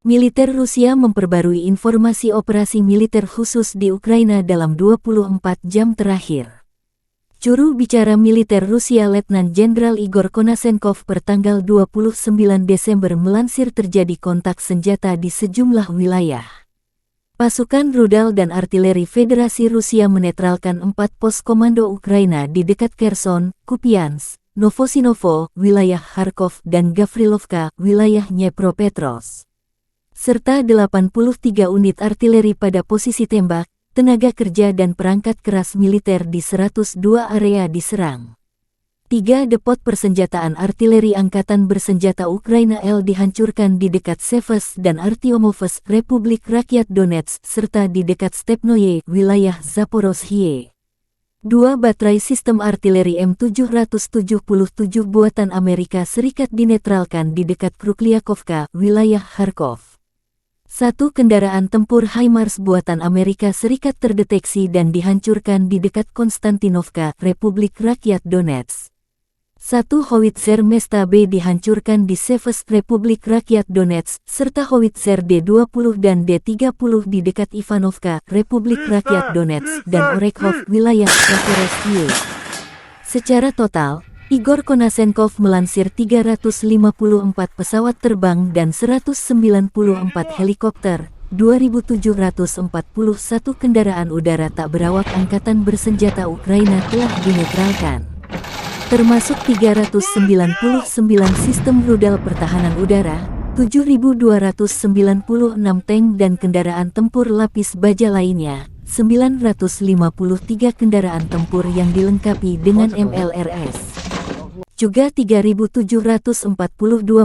Militer Rusia memperbarui informasi operasi militer khusus di Ukraina dalam 24 jam terakhir. Juru bicara militer Rusia Letnan Jenderal Igor Konashenkov pertanggal 29 Desember melansir terjadi kontak senjata di sejumlah wilayah. Pasukan rudal dan artileri Federasi Rusia menetralkan 4 pos komando Ukraina di dekat Kherson, Kupiansk, Novosinovo, wilayah Kharkov dan Gavrilovka, wilayah Dnepropetrovsk, serta 83 unit artileri pada posisi tembak, tenaga kerja dan perangkat keras militer di 102 area diserang. 3 depot persenjataan artileri Angkatan Bersenjata Ukraina L dihancurkan di dekat Seversk dan Artyomovsk, Republik Rakyat Donetsk, serta di dekat Stepnoye, wilayah Zaporozhye. 2 baterai sistem artileri M777 buatan Amerika Serikat dinetralkan di dekat Krukliakovka, wilayah Kharkov. 1 kendaraan tempur HIMARS buatan Amerika Serikat terdeteksi dan dihancurkan di dekat Konstantinovka, Republik Rakyat Donetsk. 1 howitzer Mesta B dihancurkan di Seversk, Republik Rakyat Donetsk, serta howitzer D-20 dan D-30 di dekat Ivanovka, Republik Rakyat Donetsk, dan Orekhov, wilayah Zaporozhye. Secara total, Igor Konashenkov melansir 354 pesawat terbang dan 194 helikopter, 2.741 kendaraan udara tak berawak Angkatan Bersenjata Ukraina telah dinetralkan, termasuk 399 sistem rudal pertahanan udara, 7.296 tank dan kendaraan tempur lapis baja lainnya, 953 kendaraan tempur yang dilengkapi dengan MLRS. Juga 3.742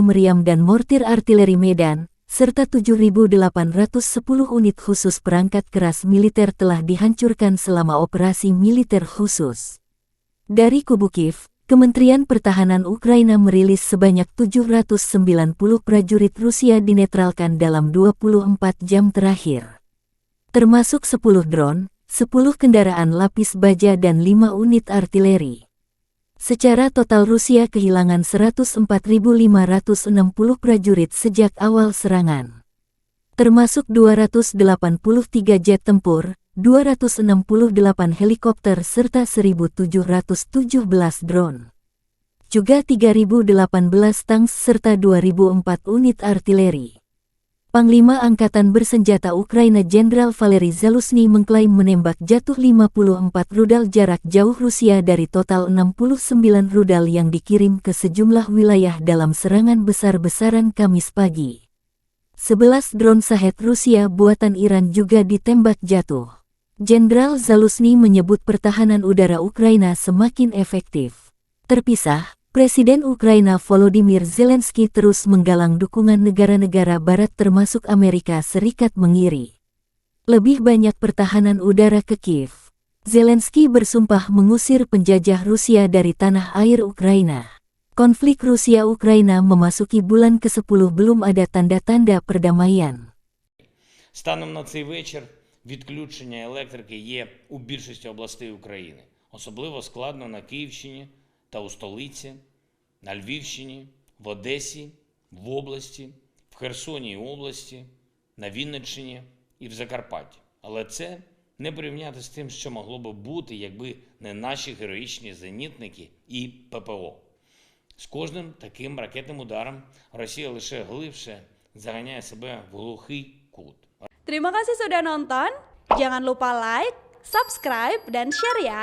meriam dan mortir artileri Medan, serta 7.810 unit khusus perangkat keras militer telah dihancurkan selama operasi militer khusus. Dari kubu Kiev, Kementerian Pertahanan Ukraina merilis sebanyak 790 prajurit Rusia dinetralkan dalam 24 jam terakhir, termasuk 10 drone, 10 kendaraan lapis baja dan 5 unit artileri. Secara total Rusia kehilangan 104.560 prajurit sejak awal serangan, termasuk 283 jet tempur, 268 helikopter serta 1.717 drone. Juga 3.018 tanks serta 2.004 unit artileri. Panglima Angkatan Bersenjata Ukraina Jenderal Valery Zaluzhny mengklaim menembak jatuh 54 rudal jarak jauh Rusia dari total 69 rudal yang dikirim ke sejumlah wilayah dalam serangan besar-besaran Kamis pagi. 11 drone Shahed Rusia buatan Iran juga ditembak jatuh. Jenderal Zaluzhny menyebut pertahanan udara Ukraina semakin efektif. Terpisah, Presiden Ukraina Volodymyr Zelensky terus menggalang dukungan negara-negara barat termasuk Amerika Serikat mengiri lebih banyak pertahanan udara ke Kiev. Zelensky bersumpah mengusir penjajah Rusia dari tanah air Ukraina. Konflik Rusia-Ukraina memasuki bulan ke-10 belum ada tanda-tanda perdamaian. Станом на цей вечір відключення електрики є у більшості областей України. Особливо складно на Київщині та у столиці, на Львівщині, в Одесі, в області, в Херсоні області, на Вінниччині і в Закарпатті. Але це не порівняти з тим, що могло би бути, якби не наші героїчні зенітники і ППО. З кожним таким ракетним ударом Росія лише глибше заганяє себе в глухий кут. Terima kasih sudah nonton. Jangan lupa like, subscribe, dan share ya.